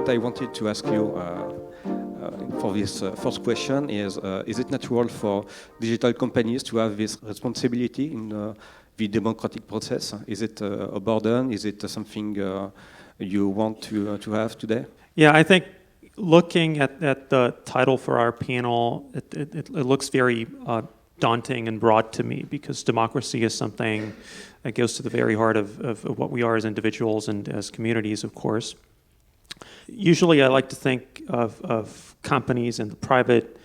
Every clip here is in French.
what I wanted to ask you for this first question is it natural for digital companies to have this responsibility in the democratic process? Is it a burden? Is it something you want to have today? Yeah, I think looking at the title for our panel, it looks very daunting and broad to me, because democracy is something that goes to the very heart of what we are as individuals and as communities, of course. Usually I like to think of companies and the private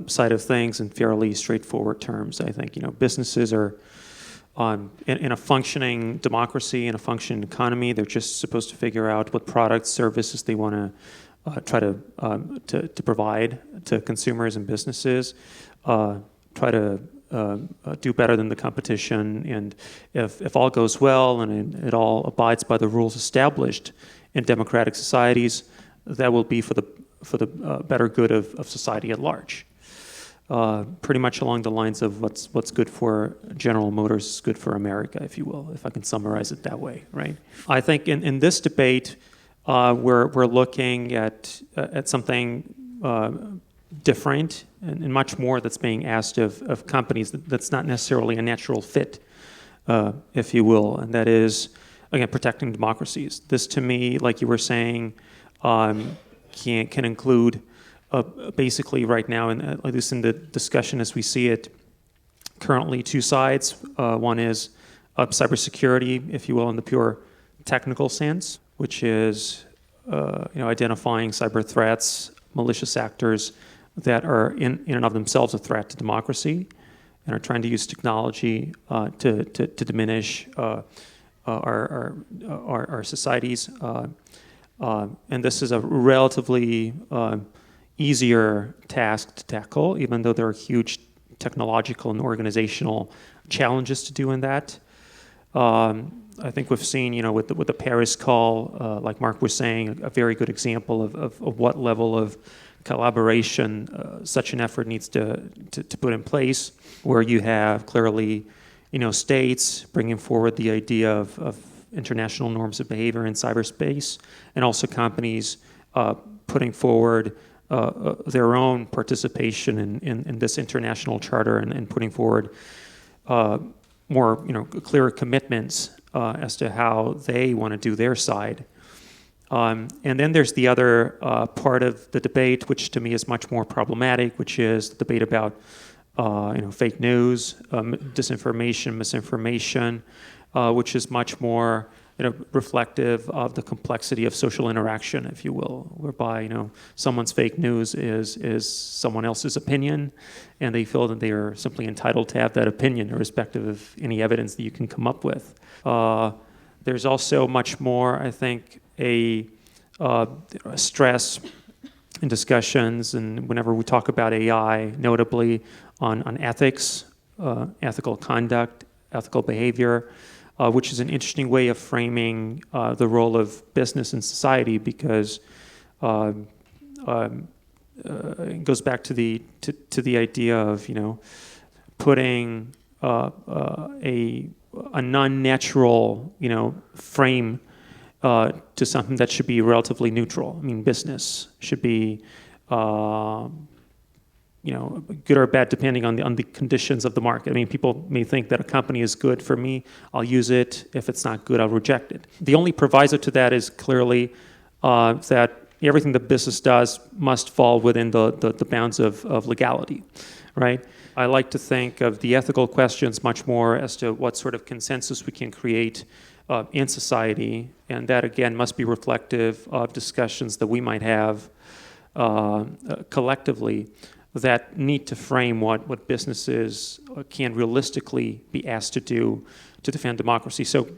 side of things in fairly straightforward terms. I think, businesses are in a functioning democracy, in a functioning economy. They're just supposed to figure out what products, services they want to try to provide to consumers and businesses, try to do better than the competition, and if all goes well and it all abides by the rules established in democratic societies, that will be for the better good of society at large. Pretty much along the lines of what's good for General Motors is good for America, if you will, if I can summarize it that way, right? I think in this debate, we're looking at something different and much more that's being asked of companies that's not necessarily a natural fit, if you will, and that is, again, protecting democracies. This, to me, like you were saying, can include basically right now, and at least in the discussion as we see it currently, two sides. One is cybersecurity, if you will, in the pure technical sense, which is identifying cyber threats, malicious actors that are in and of themselves a threat to democracy and are trying to use technology to diminish our societies. And this is a relatively easier task to tackle, even though there are huge technological and organizational challenges to doing that. I think we've seen, with the Paris call, like Mark was saying, a very good example of what level of collaboration such an effort needs to put in place, where you have clearly, states bringing forward the idea of international norms of behavior in cyberspace, and also companies putting forward their own participation in this international charter and putting forward more, clearer commitments as to how they want to do their side. And then there's the other part of the debate, which to me is much more problematic, which is the debate about fake news, disinformation, misinformation, which is much more reflective of the complexity of social interaction, if you will, whereby someone's fake news is someone else's opinion, and they feel that they are simply entitled to have that opinion, irrespective of any evidence that you can come up with. There's also much more, I think, a stress in discussions, and whenever we talk about AI, notably on ethics, ethical conduct, ethical behavior, which is an interesting way of framing the role of business in society, because it goes back to the idea of putting a non-natural frame to something that should be relatively neutral. I mean, business should be good or bad depending on the conditions of the market. I mean, people may think that a company is good for me, I'll use it. If it's not good, I'll reject it. The only proviso to that is clearly that everything the business does must fall within the bounds of legality, right? I like to think of the ethical questions much more as to what sort of consensus we can create in society, and that again must be reflective of discussions that we might have collectively that need to frame what businesses can realistically be asked to do to defend democracy. So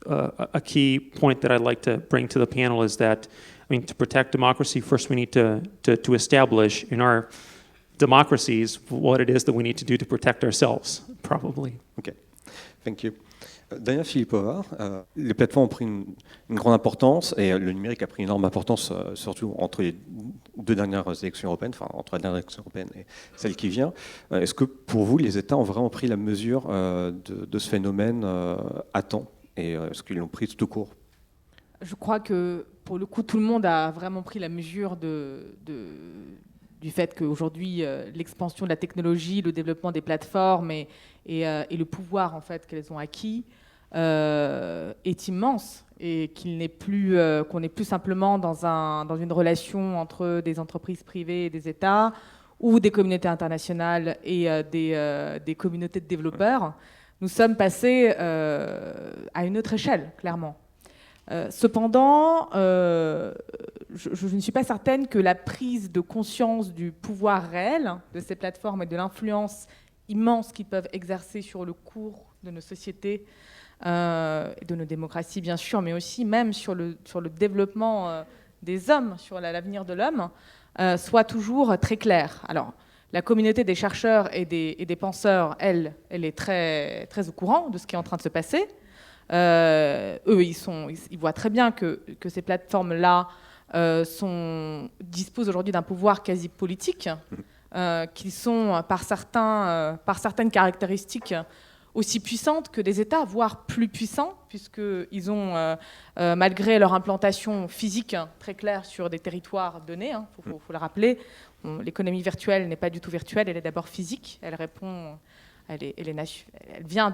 a key point that I'd like to bring to the panel is that, to protect democracy, first we need to establish in our democracies what it is that we need to do to protect ourselves, probably. Okay, thank you. Daniel Philippova, les plateformes ont pris une grande importance et le numérique a pris une énorme importance, surtout entre les deux dernières élections européennes, enfin entre la dernière élection européenne et celle qui vient. Est-ce que pour vous, les États ont vraiment pris la mesure de ce phénomène à temps, et est-ce qu'ils l'ont pris tout court? Je crois que pour le coup, tout le monde a vraiment pris la mesure du fait qu'aujourd'hui, l'expansion de la technologie, le développement des plateformes et le pouvoir en fait, qu'elles ont acquis est immense et qu'on n'est plus simplement dans une relation entre des entreprises privées et des États ou des communautés internationales et des communautés de développeurs. Nous sommes passés à une autre échelle, clairement. Cependant, je ne suis pas certaine que la prise de conscience du pouvoir réel de ces plateformes et de l'influence immense qu'ils peuvent exercer sur le cours de nos sociétés et de nos démocraties, bien sûr, mais aussi même sur le développement des hommes, sur l'avenir de l'homme, soit toujours très claire. Alors, la communauté des chercheurs et des penseurs, elle est très, très au courant de ce qui est en train de se passer. Eux, ils voient très bien que ces plateformes-là disposent aujourd'hui d'un pouvoir quasi politique, qu'ils sont par certaines caractéristiques aussi puissantes que des États, voire plus puissants, puisqu'ils ont, malgré leur implantation physique très claire sur des territoires donnés, faut le rappeler, l'économie virtuelle n'est pas du tout virtuelle, elle est d'abord physique, elle répond... Elle vient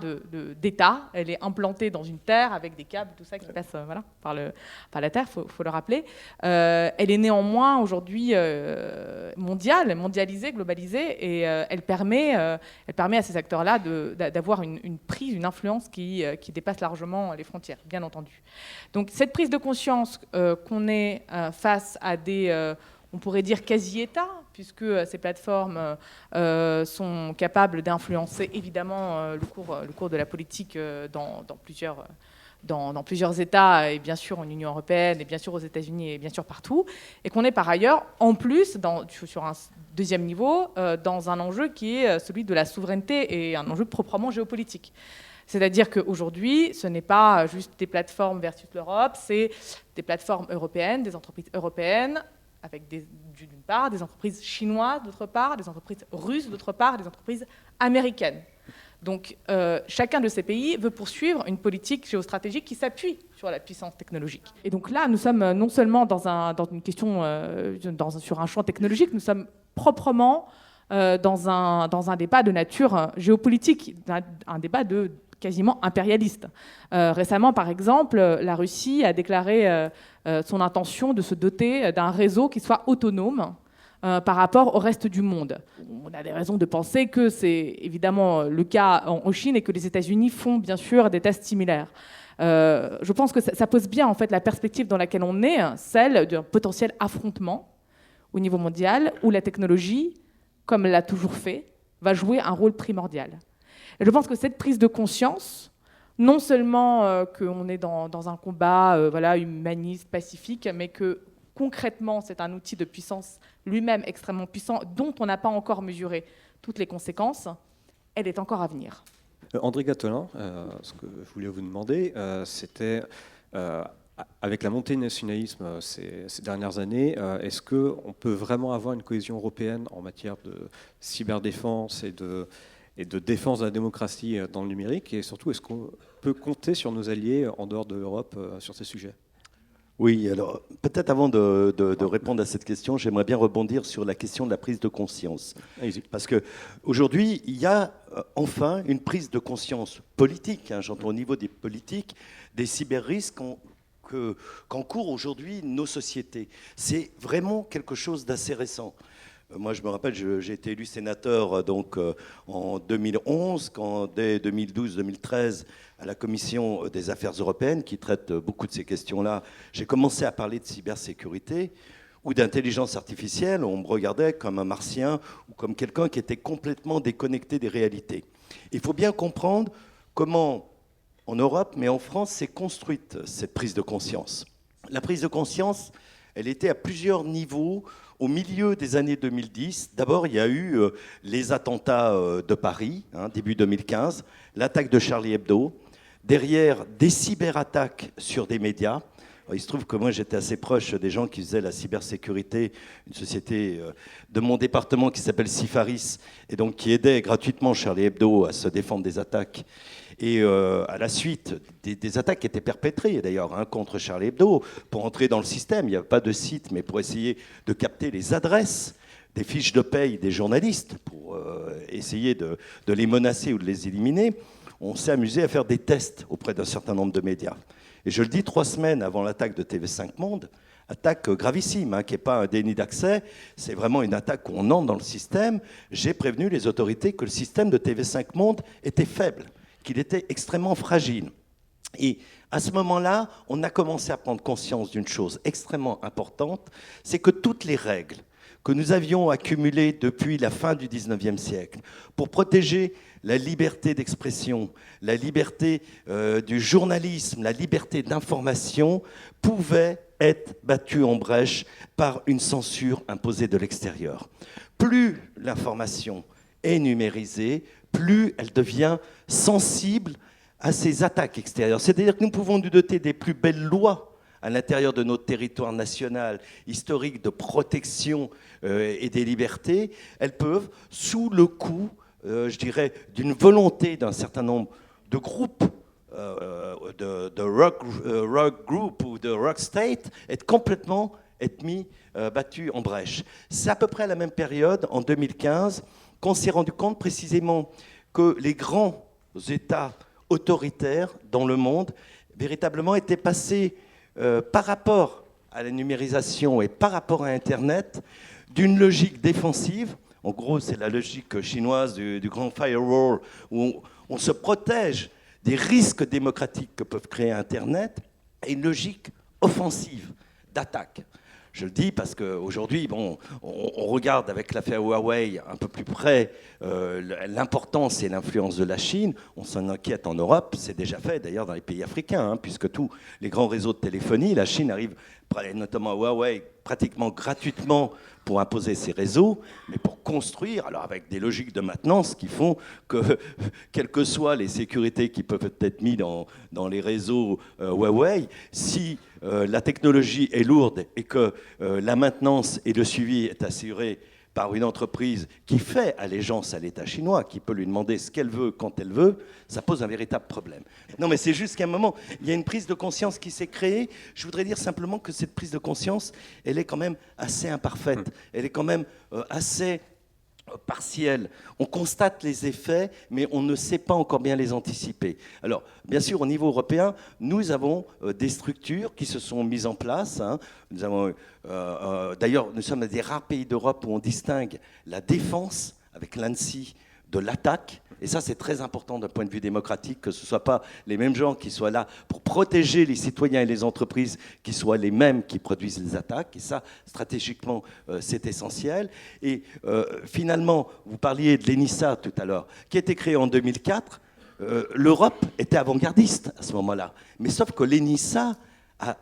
d'État, elle est implantée dans une terre avec des câbles, tout ça qui passe par la terre, faut le rappeler. Elle est néanmoins aujourd'hui mondialisée, globalisée, et elle permet à ces acteurs-là d'avoir une prise, une influence qui dépasse largement les frontières, bien entendu. Donc cette prise de conscience qu'on est face à on pourrait dire quasi-État, puisque ces plateformes sont capables d'influencer évidemment le cours de la politique dans plusieurs États, et bien sûr en Union européenne, et bien sûr aux États-Unis, et bien sûr partout, et qu'on est par ailleurs, en plus, sur un deuxième niveau, dans un enjeu qui est celui de la souveraineté, et un enjeu proprement géopolitique. C'est-à-dire qu'aujourd'hui, ce n'est pas juste des plateformes versus l'Europe, c'est des plateformes européennes, des entreprises européennes, avec d'une part des entreprises chinoises, d'autre part, des entreprises russes, d'autre part, des entreprises américaines. Donc, chacun de ces pays veut poursuivre une politique géostratégique qui s'appuie sur la puissance technologique. Et donc là, nous sommes non seulement dans une question, sur un champ technologique, nous sommes proprement dans un débat de nature géopolitique, un débat quasiment impérialiste. Récemment, par exemple, la Russie a déclaré son intention de se doter d'un réseau qui soit autonome par rapport au reste du monde. On a des raisons de penser que c'est évidemment le cas en Chine et que les États-Unis font bien sûr des tests similaires. Je pense que ça pose bien en fait la perspective dans laquelle on est, celle d'un potentiel affrontement au niveau mondial où la technologie, comme elle l'a toujours fait, va jouer un rôle primordial. Et je pense que cette prise de conscience, non seulement qu'on est dans un combat humaniste, pacifique, mais que concrètement c'est un outil de puissance lui-même extrêmement puissant dont on n'a pas encore mesuré toutes les conséquences, elle est encore à venir. André Gattelin, ce que je voulais vous demander, c'était avec la montée du nationalisme ces dernières années, est-ce qu'on peut vraiment avoir une cohésion européenne en matière de cyberdéfense et de défense de la démocratie dans le numérique, et surtout, est-ce qu'on peut compter sur nos alliés en dehors de l'Europe sur ces sujets ? Oui, alors peut-être avant de répondre à cette question, j'aimerais bien rebondir sur la question de la prise de conscience. Allez-y. Parce qu'aujourd'hui, il y a enfin une prise de conscience politique, j'entends au niveau des politiques, des cyber-risques qu'encourent aujourd'hui nos sociétés. C'est vraiment quelque chose d'assez récent. Moi, je me rappelle, j'ai été élu sénateur en 2011, quand dès 2012-2013, à la Commission des affaires européennes, qui traite beaucoup de ces questions-là, j'ai commencé à parler de cybersécurité ou d'intelligence artificielle. On me regardait comme un martien ou comme quelqu'un qui était complètement déconnecté des réalités. Il faut bien comprendre comment, en Europe, mais en France, s'est construite cette prise de conscience. La prise de conscience, elle était à plusieurs niveaux. Au milieu des années 2010, d'abord, il y a eu les attentats de Paris, début 2015, l'attaque de Charlie Hebdo, derrière des cyberattaques sur des médias, Il se trouve que moi, j'étais assez proche des gens qui faisaient la cybersécurité, une société de mon département qui s'appelle Sifaris, et donc qui aidait gratuitement Charlie Hebdo à se défendre des attaques. Et à la suite, des attaques qui étaient perpétrées d'ailleurs contre Charlie Hebdo, pour entrer dans le système, il n'y avait pas de site, mais pour essayer de capter les adresses des fiches de paye des journalistes, pour essayer de les menacer ou de les éliminer, on s'est amusé à faire des tests auprès d'un certain nombre de médias. Et je le dis 3 semaines avant l'attaque de TV5 Monde, attaque gravissime, qui n'est pas un déni d'accès, c'est vraiment une attaque où on entre dans le système. J'ai prévenu les autorités que le système de TV5 Monde était faible, qu'il était extrêmement fragile. Et à ce moment-là, on a commencé à prendre conscience d'une chose extrêmement importante, c'est que toutes les règles que nous avions accumulées depuis la fin du XIXe siècle pour protéger la liberté d'expression, la liberté du journalisme, la liberté d'information, pouvaient être battues en brèche par une censure imposée de l'extérieur. Plus l'information est numérisée, plus elle devient sensible à ces attaques extérieures. C'est-à-dire que nous pouvons nous doter des plus belles lois à l'intérieur de notre territoire national, historique de protection et des libertés. Elles peuvent, sous le coup, je dirais, d'une volonté d'un certain nombre de groupes, de rock group ou de rock state, être complètement battus en brèche. C'est à peu près à la même période, en 2015, qu'on s'est rendu compte précisément que les grands États autoritaires dans le monde, véritablement, étaient passés par rapport à la numérisation et par rapport à Internet, d'une logique défensive, en gros c'est la logique chinoise du grand firewall, où on se protège des risques démocratiques que peuvent créer Internet, et une logique offensive, d'attaque. Je le dis parce qu'aujourd'hui, on regarde avec l'affaire Huawei un peu plus près l'importance et l'influence de la Chine. On s'en inquiète en Europe, c'est déjà fait d'ailleurs dans les pays africains, puisque tous les grands réseaux de téléphonie, la Chine arrive, notamment à Huawei, pratiquement gratuitement pour imposer ses réseaux, mais pour construire, alors avec des logiques de maintenance qui font que, quelles que soient les sécurités qui peuvent être mises dans les réseaux Huawei, si la technologie est lourde et que la maintenance et le suivi est assuré par une entreprise qui fait allégeance à l'État chinois, qui peut lui demander ce qu'elle veut, quand elle veut, ça pose un véritable problème. Non, mais c'est juste qu'à un moment, il y a une prise de conscience qui s'est créée. Je voudrais dire simplement que cette prise de conscience, elle est quand même assez imparfaite. Elle est quand même assez partielle. On constate les effets, mais on ne sait pas encore bien les anticiper. Alors, bien sûr, au niveau européen, nous avons des structures qui se sont mises en place. Nous avons, d'ailleurs, nous sommes des rares pays d'Europe où on distingue la défense, avec l'ANSSI, de l'attaque. Et ça, c'est très important d'un point de vue démocratique, que ce ne soient pas les mêmes gens qui soient là pour protéger les citoyens et les entreprises, qui soient les mêmes qui produisent les attaques. Et ça, stratégiquement, c'est essentiel. Et finalement, vous parliez de l'ENISA tout à l'heure, qui a été créée en 2004. L'Europe était avant-gardiste à ce moment-là. Mais sauf que l'ENISA a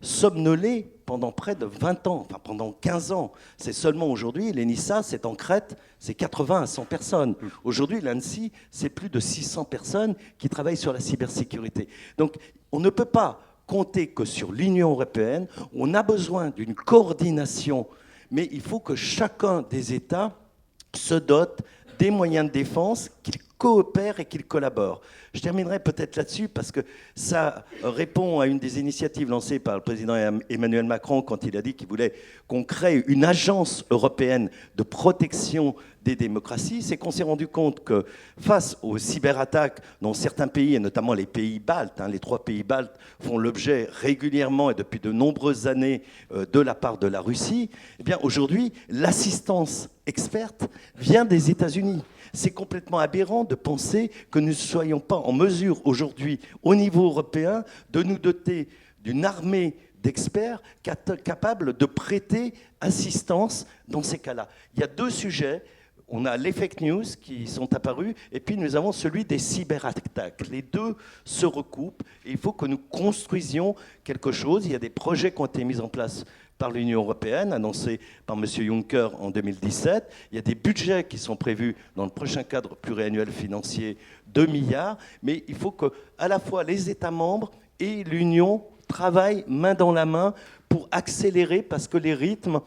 somnolé pendant près de 20 ans, enfin pendant 15 ans. C'est seulement aujourd'hui, l'ENISA, c'est en Crète, c'est 80 à 100 personnes. Aujourd'hui, l'ANSSI, c'est plus de 600 personnes qui travaillent sur la cybersécurité. Donc, on ne peut pas compter que sur l'Union européenne. On a besoin d'une coordination, mais il faut que chacun des États se dote des moyens de défense, qu'ils coopèrent et qu'ils collaborent. Je terminerai peut-être là-dessus parce que ça répond à une des initiatives lancées par le président Emmanuel Macron quand il a dit qu'il voulait qu'on crée une agence européenne de protection des démocraties. C'est qu'on s'est rendu compte que face aux cyberattaques dont certains pays, et notamment les pays baltes, les 3 pays baltes, font l'objet régulièrement et depuis de nombreuses années de la part de la Russie, eh bien aujourd'hui, l'assistance experte vient des États-Unis. C'est complètement aberrant de penser que nous ne soyons pas en mesure aujourd'hui, au niveau européen, de nous doter d'une armée d'experts capables de prêter assistance dans ces cas-là. Il y a 2 sujets. On a les fake news qui sont apparus, et puis nous avons celui des cyberattaques. Les 2 se recoupent, et il faut que nous construisions quelque chose. Il y a des projets qui ont été mis en place par l'Union européenne, annoncés par M. Juncker en 2017. Il y a des budgets qui sont prévus dans le prochain cadre pluriannuel financier, 2 milliards, mais il faut que à la fois les États membres et l'Union travaillent main dans la main pour accélérer, parce que les rythmes,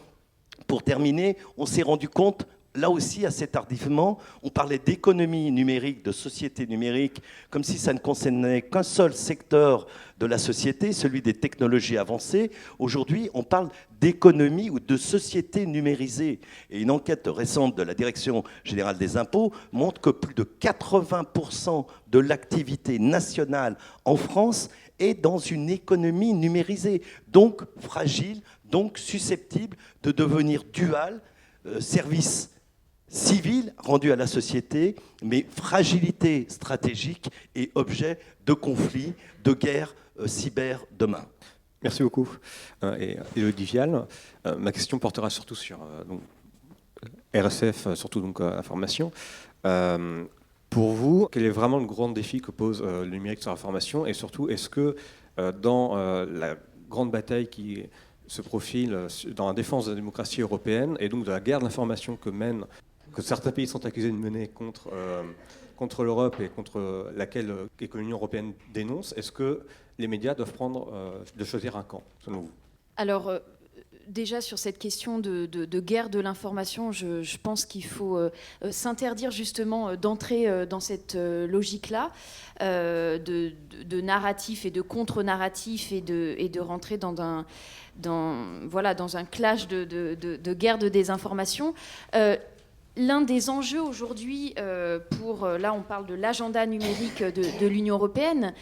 pour terminer, on s'est rendu compte, là aussi assez tardivement, on parlait d'économie numérique, de société numérique, comme si ça ne concernait qu'un seul secteur de la société, celui des technologies avancées. Aujourd'hui, on parle d'économie ou de société numérisée. Et une enquête récente de la Direction générale des impôts montre que plus de 80% de l'activité nationale en France est dans une économie numérisée, donc fragile, donc susceptible de devenir dual, service civil rendu à la société, mais fragilité stratégique et objet de conflits, de guerres cyber demain. Merci beaucoup. Et Élodie Vial, ma question portera surtout sur donc, RSF, surtout donc information. Pour vous, quel est vraiment le grand défi que pose le numérique sur l'information, et surtout, est-ce que dans la grande bataille qui se profile dans la défense de la démocratie européenne et donc de la guerre de l'information que certains pays sont accusés de mener contre l'Europe et contre laquelle que l'Union européenne dénonce, est-ce que les médias doivent de choisir un camp, selon vous? Alors, déjà sur cette question de guerre de l'information, je pense qu'il faut s'interdire justement d'entrer dans cette logique-là, de narratif et de contre-narratif et de rentrer dans un clash de guerre de désinformation. L'un des enjeux aujourd'hui, là on parle de l'agenda numérique de l'Union européenne,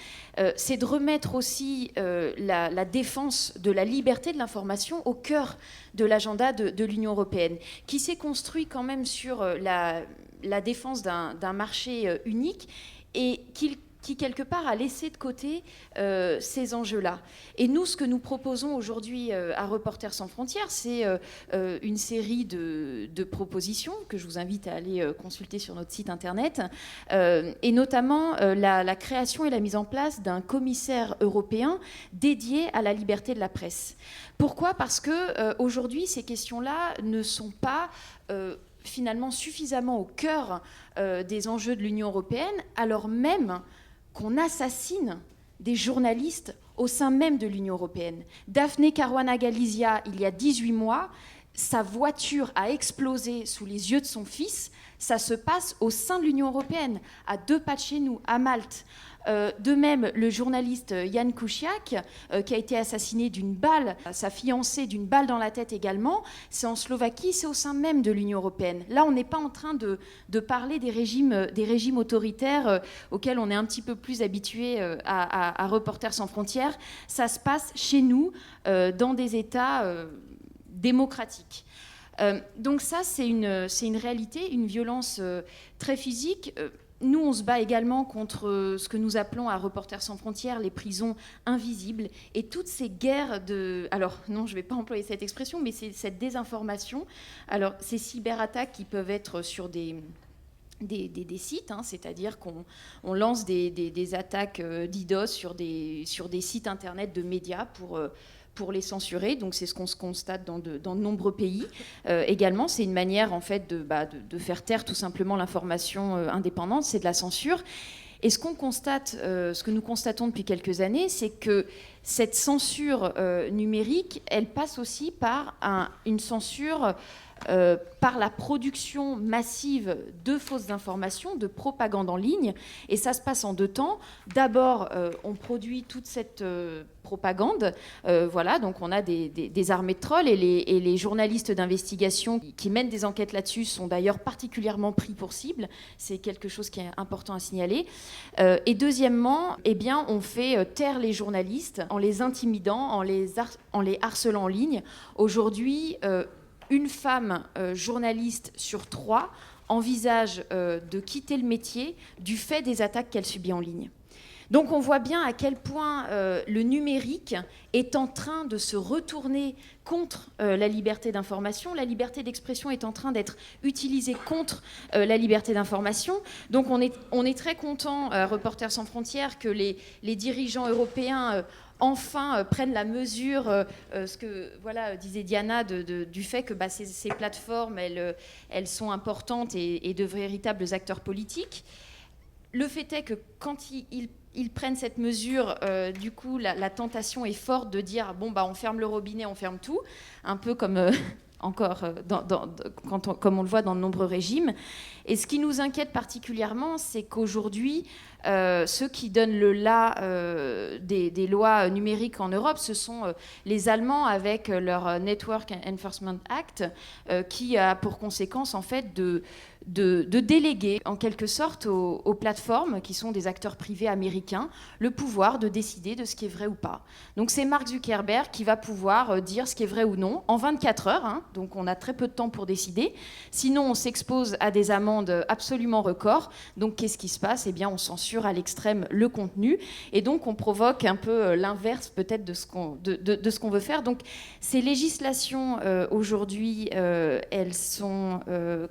c'est de remettre aussi la défense de la liberté de l'information au cœur de l'agenda de l'Union européenne, qui s'est construit quand même sur la défense d'un marché unique et qui quelque part a laissé de côté ces enjeux-là. Et nous, ce que nous proposons aujourd'hui à Reporters sans frontières, c'est une série de propositions que je vous invite à aller consulter sur notre site internet, et notamment la création et la mise en place d'un commissaire européen dédié à la liberté de la presse. Pourquoi ? Parce que aujourd'hui, ces questions-là ne sont pas finalement suffisamment au cœur des enjeux de l'Union européenne, alors même qu'on assassine des journalistes au sein même de l'Union européenne. Daphne Caruana Galizia, il y a 18 mois, sa voiture a explosé sous les yeux de son fils. Ça se passe au sein de l'Union européenne, à 2 pas de chez nous, à Malte. De même, le journaliste Jan Kuciak, qui a été assassiné d'une balle, sa fiancée d'une balle dans la tête également, c'est en Slovaquie, c'est au sein même de l'Union européenne. Là, on n'est pas en train de parler des régimes autoritaires auxquels on est un petit peu plus habitué à Reporters sans frontières. Ça se passe chez nous, dans des États démocratiques. Donc ça, c'est une réalité, une violence très physique. Nous, on se bat également contre ce que nous appelons à Reporters sans frontières les prisons invisibles et toutes ces guerres de... Alors, non, je ne vais pas employer cette expression, mais c'est cette désinformation. Alors, ces cyberattaques qui peuvent être sur des sites, hein, c'est-à-dire qu'on lance des attaques DDoS sur des sites internet de médias pour les censurer. Donc c'est ce qu'on se constate dans de nombreux pays. Également, c'est une manière en fait de faire taire tout simplement l'information indépendante, c'est de la censure. Et ce que nous constatons depuis quelques années, c'est que cette censure numérique, elle passe aussi par une censure par la production massive de fausses informations, de propagande en ligne. Et ça se passe en 2 temps. D'abord, on produit toute cette propagande. Voilà, donc on a des armées de trolls et les journalistes d'investigation qui mènent des enquêtes là-dessus sont d'ailleurs particulièrement pris pour cible. C'est quelque chose qui est important à signaler. Et deuxièmement, eh bien, on fait taire les journalistes en les intimidant, en les harcelant en ligne. Aujourd'hui, une femme journaliste sur 3 envisage de quitter le métier du fait des attaques qu'elle subit en ligne. Donc on voit bien à quel point le numérique est en train de se retourner contre la liberté d'information. La liberté d'expression est en train d'être utilisée contre la liberté d'information. Donc on est très content, Reporters sans frontières, que les dirigeants européens enfin prennent la mesure, ce que disait Diana, du fait que ces plateformes, elles sont importantes et de véritables acteurs politiques. le fait est que quand ils prennent cette mesure, du coup, la tentation est forte de dire bon, bah, on ferme le robinet, on ferme tout, un peu comme encore comme on le voit dans de nombreux régimes. Et ce qui nous inquiète particulièrement, c'est qu'aujourd'hui, ceux qui donnent le la des lois numériques en Europe, ce sont les Allemands avec leur Network Enforcement Act, qui a pour conséquence en fait de déléguer en quelque sorte aux plateformes, qui sont des acteurs privés américains, le pouvoir de décider de ce qui est vrai ou pas. Donc c'est Mark Zuckerberg qui va pouvoir dire ce qui est vrai ou non en 24 heures, hein, donc on a très peu de temps pour décider. Sinon on s'expose à des amendes absolument records. Donc qu'est-ce qui se passe ? Eh bien on censure à l'extrême le contenu et donc on provoque un peu l'inverse peut-être de ce qu'on veut faire. Donc ces législations aujourd'hui, elles sont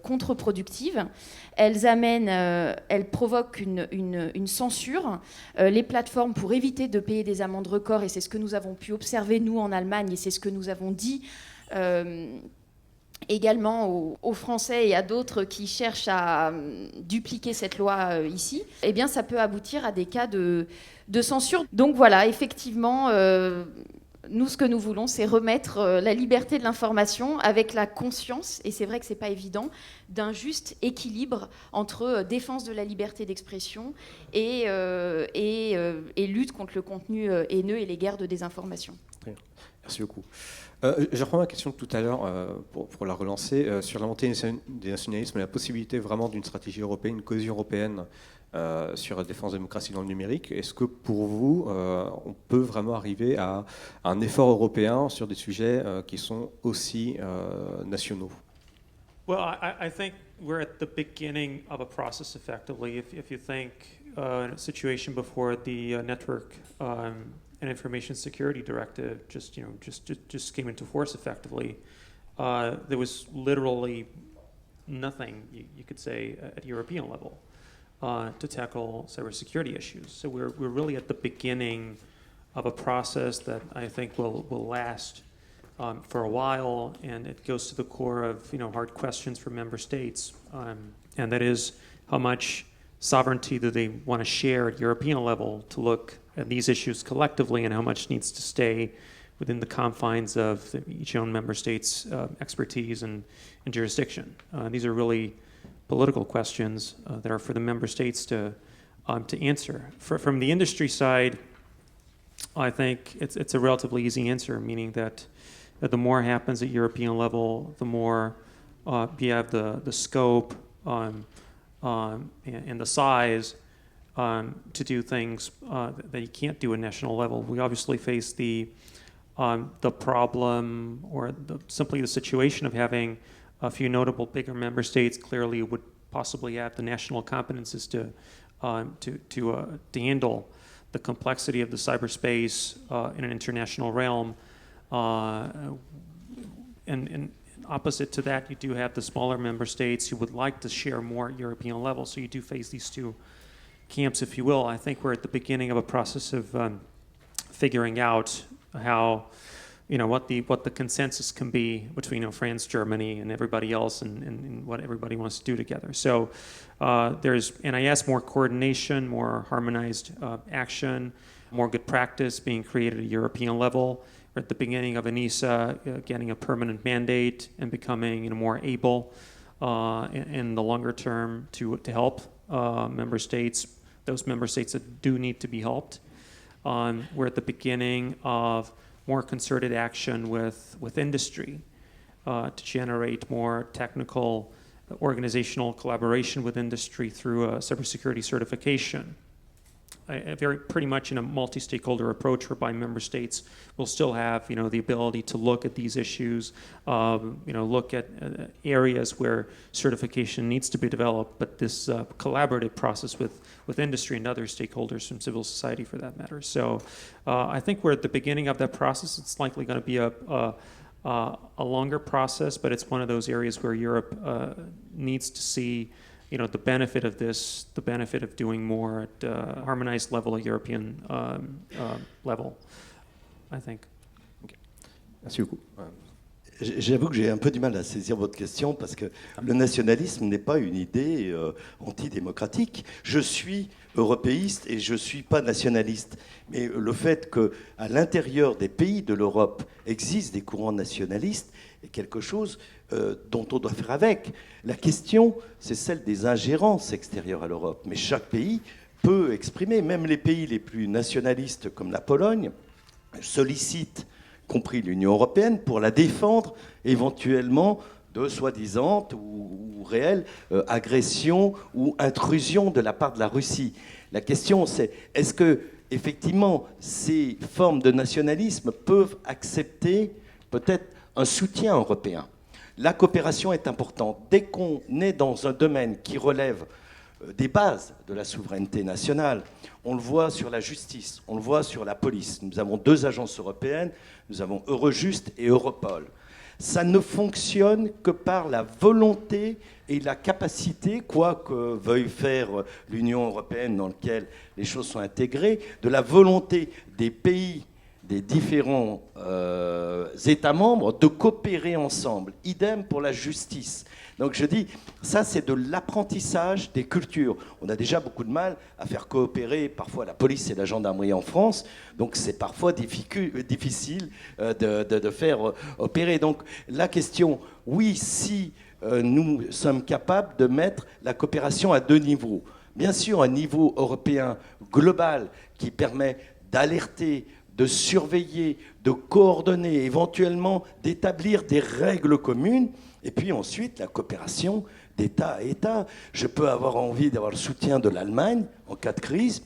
contre-productives. Elles provoquent une censure. Les plateformes, pour éviter de payer des amendes records, et c'est ce que nous avons pu observer, nous, en Allemagne, et c'est ce que nous avons dit également aux Français et à d'autres qui cherchent à dupliquer cette loi ici, eh bien, ça peut aboutir à des cas de censure. Donc voilà, effectivement... nous, ce que nous voulons, c'est remettre la liberté de l'information avec la conscience, et c'est vrai que ce n'est pas évident, d'un juste équilibre entre défense de la liberté d'expression et lutte contre le contenu haineux et les guerres de désinformation. Merci beaucoup. Je reprends ma question de tout à l'heure pour la relancer sur la montée des nationalismes et la possibilité vraiment d'une stratégie européenne, une cohésion européenne sur la défense de la démocratie dans le numérique. Est-ce que pour vous, on peut vraiment arriver à un effort européen sur des sujets qui sont aussi nationaux? Well, I think we're at the beginning of a process, effectively. If you think in a situation before the Network and Information Security Directive just came into force, effectively, there was literally nothing you could say at European level to tackle cybersecurity issues. So we're really at the beginning of a process that I think will last for a while, and it goes to the core of hard questions for member states, and that is how much sovereignty do they want to share at European level to look at these issues collectively, and how much needs to stay within the confines of each own member state's expertise and jurisdiction. These are really political questions that are for the member states to answer. From the industry side, I think it's a relatively easy answer, meaning that the more happens at European level, the more you have the scope and the size to do things that you can't do at national level. We obviously face the problem or simply the situation of having a few notable bigger member states clearly would possibly have the national competences to handle the complexity of the cyberspace in an international realm. And opposite to that, you do have the smaller member states who would like to share more at European level. So you do face these two camps, if you will. I think we're at the beginning of a process of figuring out how, what the consensus can be between France, Germany, and everybody else, and what everybody wants to do together. So there's NIS, more coordination, more harmonized action, more good practice being created at a European level. We're at the beginning of ENISA getting a permanent mandate and becoming more able in the longer term to help member states, those member states that do need to be helped. We're at the beginning of more concerted action with industry to generate more technical organizational collaboration with industry through a cybersecurity certification. Pretty much in a multi-stakeholder approach whereby member states will still have the ability to look at these issues, look at areas where certification needs to be developed, but this collaborative process with industry and other stakeholders from civil society for that matter. So I think we're at the beginning of that process. It's likely going to be a longer process, but it's one of those areas where Europe needs to see the benefit of this, the benefit of doing more at a harmonized level, a European level, I think. Okay. Merci beaucoup. J'avoue que j'ai un peu du mal à saisir votre question parce que le nationalisme n'est pas une idée antidémocratique. Je suis européiste et je ne suis pas nationaliste. Mais le fait qu'à l'intérieur des pays de l'Europe existent des courants nationalistes est quelque chose dont on doit faire avec. La question, c'est celle des ingérences extérieures à l'Europe. Mais chaque pays peut exprimer, même les pays les plus nationalistes comme la Pologne, sollicitent compris l'Union européenne, pour la défendre éventuellement de soi-disant ou réelles agressions ou intrusions de la part de la Russie. La question, c'est est-ce que effectivement ces formes de nationalisme peuvent accepter peut-être un soutien européen? La coopération est importante. Dès qu'on est dans un domaine qui relève des bases de la souveraineté nationale. On le voit sur la justice, on le voit sur la police. Nous avons 2 agences européennes, nous avons Eurojust et Europol. Ça ne fonctionne que par la volonté et la capacité, quoi que veuille faire l'Union européenne dans laquelle les choses sont intégrées, de la volonté des pays, des différents États membres de coopérer ensemble. Idem pour la justice. Donc je dis, ça c'est de l'apprentissage des cultures. On a déjà beaucoup de mal à faire coopérer parfois la police et la gendarmerie en France, donc c'est parfois difficile de faire opérer. Donc la question, oui, si nous sommes capables de mettre la coopération à 2 niveaux. Bien sûr, un niveau européen global qui permet d'alerter, de surveiller, de coordonner, éventuellement d'établir des règles communes. Et puis ensuite, la coopération d'État à État. Je peux avoir envie d'avoir le soutien de l'Allemagne en cas de crise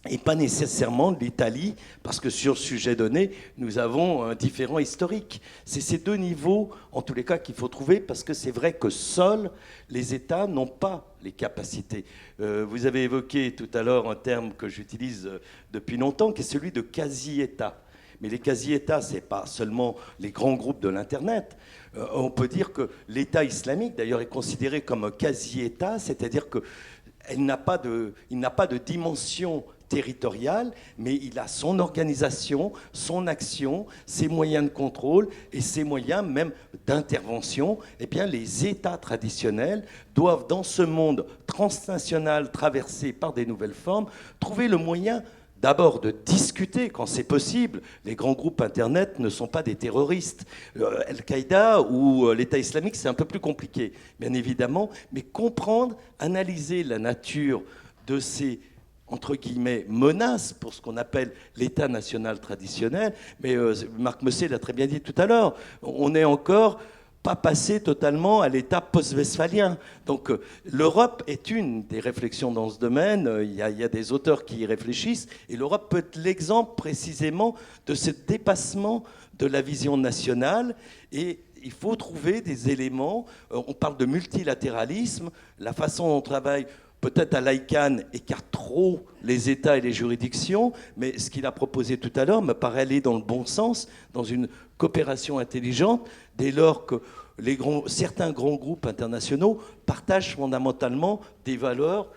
et pas nécessairement de l'Italie, parce que sur ce sujet donné, nous avons un différent historique. C'est ces 2 niveaux, en tous les cas, qu'il faut trouver, parce que c'est vrai que seuls les États n'ont pas les capacités. Vous avez évoqué tout à l'heure un terme que j'utilise depuis longtemps, qui est celui de quasi-État. Mais les quasi-États, ce n'est pas seulement les grands groupes de l'Internet. On peut dire que l'État islamique, d'ailleurs, est considéré comme un quasi-État, c'est-à-dire qu'il n'a pas de dimension territoriale, mais il a son organisation, son action, ses moyens de contrôle et ses moyens même d'intervention. Eh bien, les États traditionnels doivent, dans ce monde transnational traversé par des nouvelles formes, trouver le moyen d'abord de discuter quand c'est possible. Les grands groupes Internet ne sont pas des terroristes. Al-Qaïda ou l'État islamique, c'est un peu plus compliqué, bien évidemment, mais comprendre, analyser la nature de ces entre guillemets, menaces pour ce qu'on appelle l'État national traditionnel. Mais Marc Messé l'a très bien dit tout à l'heure, on n'est encore pas passé totalement à l'État post-westphalien. Donc l'Europe est une des réflexions dans ce domaine, il y a des auteurs qui y réfléchissent, et l'Europe peut être l'exemple précisément de ce dépassement de la vision nationale, et il faut trouver des éléments, on parle de multilatéralisme, la façon dont on travaille peut-être à l'ICANN écarte trop les États et les juridictions, mais ce qu'il a proposé tout à l'heure me paraît aller dans le bon sens, dans une coopération intelligente, dès lors que certains grands groupes internationaux partagent fondamentalement des valeurs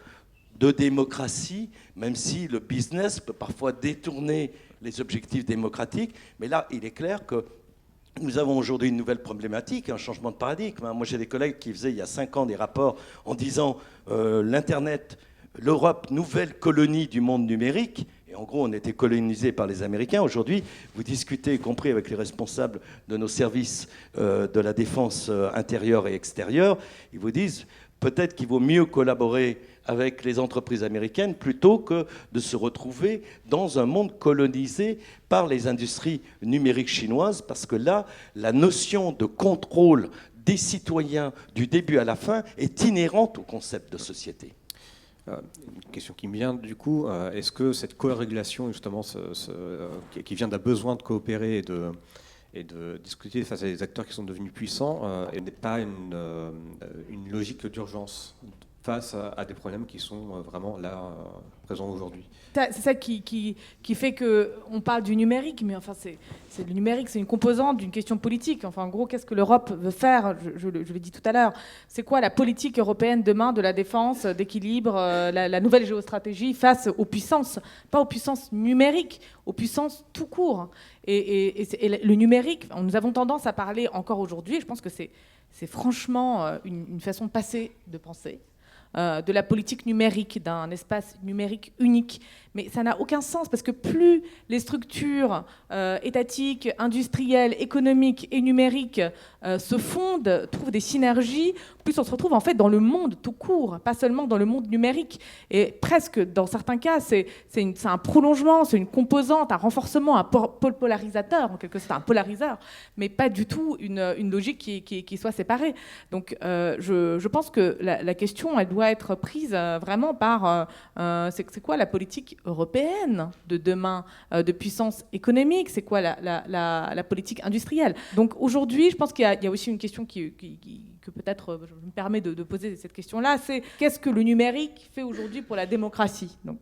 de démocratie, même si le business peut parfois détourner les objectifs démocratiques. Mais là, il est clair que nous avons aujourd'hui une nouvelle problématique, un changement de paradigme. Moi, j'ai des collègues qui faisaient il y a 5 ans des rapports en disant l'Internet, l'Europe, nouvelle colonie du monde numérique. Et en gros, on était colonisé par les Américains. Aujourd'hui, vous discutez, y compris avec les responsables de nos services de la défense intérieure et extérieure, ils vous disent peut-être qu'il vaut mieux collaborer avec les entreprises américaines plutôt que de se retrouver dans un monde colonisé par les industries numériques chinoises, parce que là, la notion de contrôle des citoyens du début à la fin est inhérente au concept de société. Une question qui me vient du coup, est-ce que cette co-régulation justement qui vient d'un besoin de coopérer et de discuter face à des acteurs qui sont devenus puissants n'est pas une logique d'urgence face à des problèmes qui sont vraiment là, présents aujourd'hui. C'est ça qui fait qu'on parle du numérique, mais enfin, le numérique, c'est une composante d'une question politique. Enfin, en gros, qu'est-ce que l'Europe veut faire? Je l'ai dit tout à l'heure. C'est quoi la politique européenne demain de la défense, d'équilibre, la nouvelle géostratégie face aux puissances? Pas aux puissances numériques, aux puissances tout court. Et le numérique, nous avons tendance à parler encore aujourd'hui, et je pense que c'est franchement une façon passée de penser, de la politique numérique, d'un espace numérique unique. Mais ça n'a aucun sens, parce que plus les structures étatiques, industrielles, économiques et numériques se fondent, trouvent des synergies, plus on se retrouve en fait dans le monde tout court, pas seulement dans le monde numérique. Et presque, dans certains cas, c'est un prolongement, c'est une composante, un renforcement, un polarisateur, en quelque sorte, un polariseur, mais pas du tout une logique qui soit séparée. Donc je pense que la question, elle doit être prise vraiment par c'est quoi la politique européenne de demain, de puissance économique, c'est quoi la politique industrielle. Donc aujourd'hui, je pense qu'il y a aussi une question que peut-être je me permets de poser cette question-là, c'est qu'est-ce que le numérique fait aujourd'hui pour la démocratie? Donc,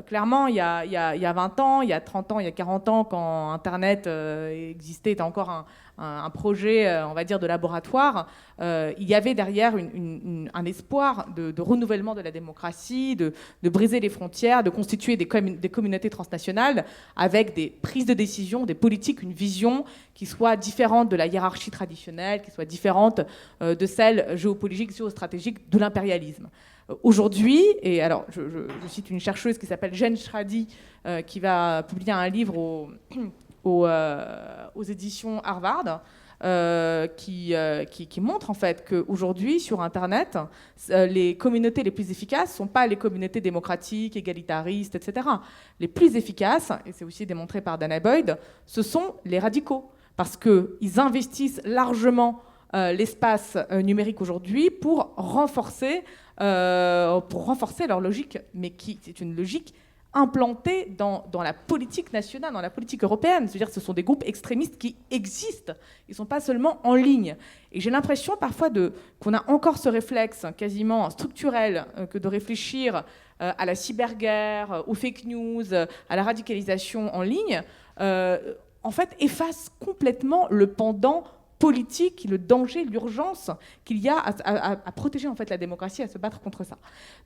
clairement, il y a 20 ans, il y a 30 ans, il y a 40 ans, quand Internet existait, était encore un projet, on va dire, de laboratoire, il y avait derrière un espoir de renouvellement de la démocratie, de briser les frontières, de constituer des communautés transnationales avec des prises de décision, des politiques, une vision qui soit différente de la hiérarchie traditionnelle, qui soit différente de celle géopolitique, géostratégique de l'impérialisme. Aujourd'hui, et alors je cite une chercheuse qui s'appelle Jen Schrady, qui va publier un livre aux éditions Harvard, qui montre en fait qu'aujourd'hui sur Internet, les communautés les plus efficaces ne sont pas les communautés démocratiques, égalitaristes, etc. Les plus efficaces, et c'est aussi démontré par Dana Boyd, ce sont les radicaux, parce qu'ils investissent largement l'espace numérique aujourd'hui pour renforcer leur logique, mais qui c'est une logique implantée dans la politique nationale, dans la politique européenne. C'est-à-dire que ce sont des groupes extrémistes qui existent. Ils ne sont pas seulement en ligne. Et j'ai l'impression parfois qu'on a encore ce réflexe quasiment structurel que de réfléchir à la cyberguerre, aux fake news, à la radicalisation en ligne, en fait, efface complètement le pendant politique, le danger, l'urgence qu'il y a à protéger en fait la démocratie, à se battre contre ça.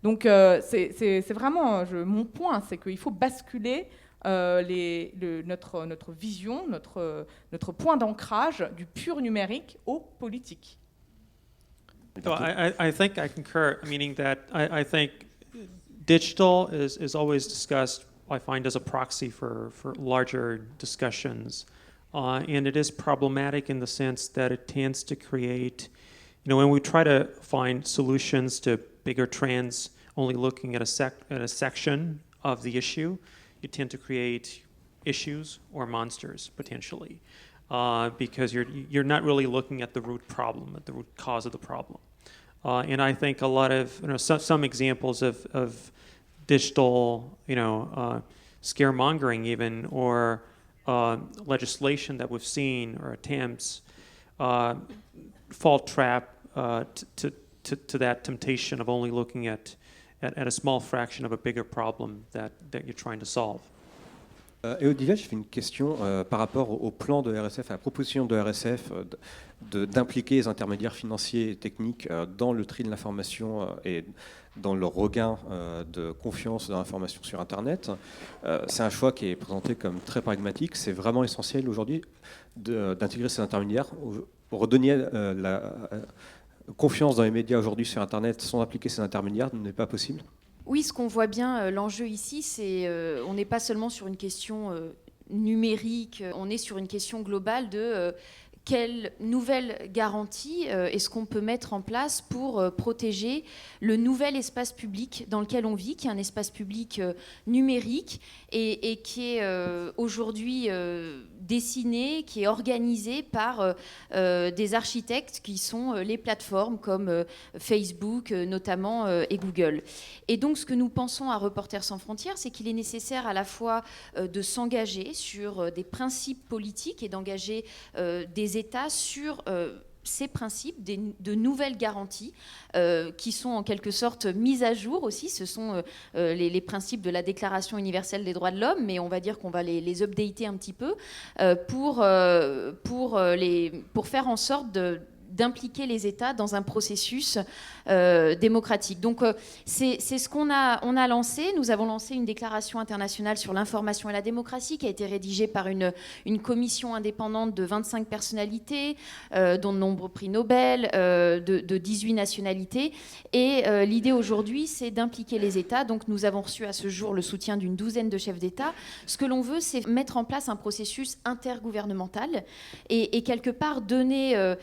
Donc c'est vraiment mon point, c'est qu'il faut basculer notre vision, notre point d'ancrage du pur numérique au politique. So I think I concur, meaning that I think digital is always discussed, I find, as a proxy for larger discussions. And it is problematic in the sense that it tends to create, when we try to find solutions to bigger trends, only looking at a section of the issue, you tend to create issues or monsters potentially, because you're not really looking at the root problem, at the root cause of the problem. And I think a lot of some examples of digital scaremongering even, or legislation that we've seen or attempts fall trap to that temptation of only looking at a small fraction of a bigger problem that you're trying to solve. Et Olivia, j'ai fait une question par rapport au plan de RSF, à la proposition de RSF d'impliquer les intermédiaires financiers et techniques dans le tri de l'information et dans le regain de confiance dans l'information sur Internet. C'est un choix qui est présenté comme très pragmatique. C'est vraiment essentiel aujourd'hui d'intégrer ces intermédiaires, pour redonner la confiance dans les médias aujourd'hui sur Internet sans impliquer ces intermédiaires n'est pas possible. Oui, ce qu'on voit bien, l'enjeu ici, c'est on n'est pas seulement sur une question numérique, on est sur une question globale de quelle nouvelle garantie est-ce qu'on peut mettre en place pour protéger le nouvel espace public dans lequel on vit, qui est un espace public numérique et qui est aujourd'hui dessiné, qui est organisé par des architectes qui sont les plateformes comme Facebook notamment et Google. Et donc ce que nous pensons à Reporters sans frontières, c'est qu'il est nécessaire à la fois de s'engager sur des principes politiques et d'engager des États sur ces principes, de nouvelles garanties qui sont en quelque sorte mises à jour aussi. Ce sont les principes de la Déclaration universelle des droits de l'homme, mais on va dire qu'on va les updater un petit peu pour faire en sorte d'impliquer les États dans un processus démocratique. Donc c'est ce qu'on a lancé. Nous avons lancé une déclaration internationale sur l'information et la démocratie qui a été rédigée par une commission indépendante de 25 personnalités, dont de nombreux prix Nobel, de 18 nationalités. Et l'idée aujourd'hui, c'est d'impliquer les États. Donc nous avons reçu à ce jour le soutien d'une douzaine de chefs d'État. Ce que l'on veut, c'est mettre en place un processus intergouvernemental et quelque part donner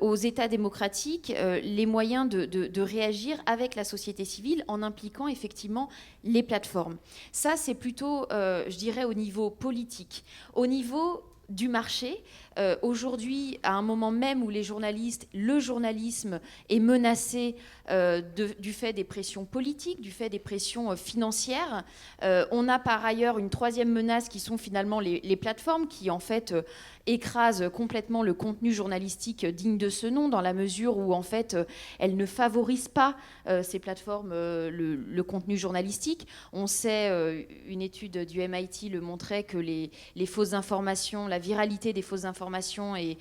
aux États démocratiques les moyens de réagir avec la société civile en impliquant effectivement les plateformes. Ça, c'est plutôt, je dirais, au niveau politique. Au niveau du marché, aujourd'hui, à un moment même où le journalisme est menacé du fait des pressions politiques, du fait des pressions financières, on a par ailleurs une troisième menace qui sont finalement les plateformes qui en fait écrasent complètement le contenu journalistique digne de ce nom, dans la mesure où en fait elles ne favorisent pas ces plateformes le contenu journalistique. On sait, une étude du MIT le montrait, que les fausses informations, la viralité des fausses informations est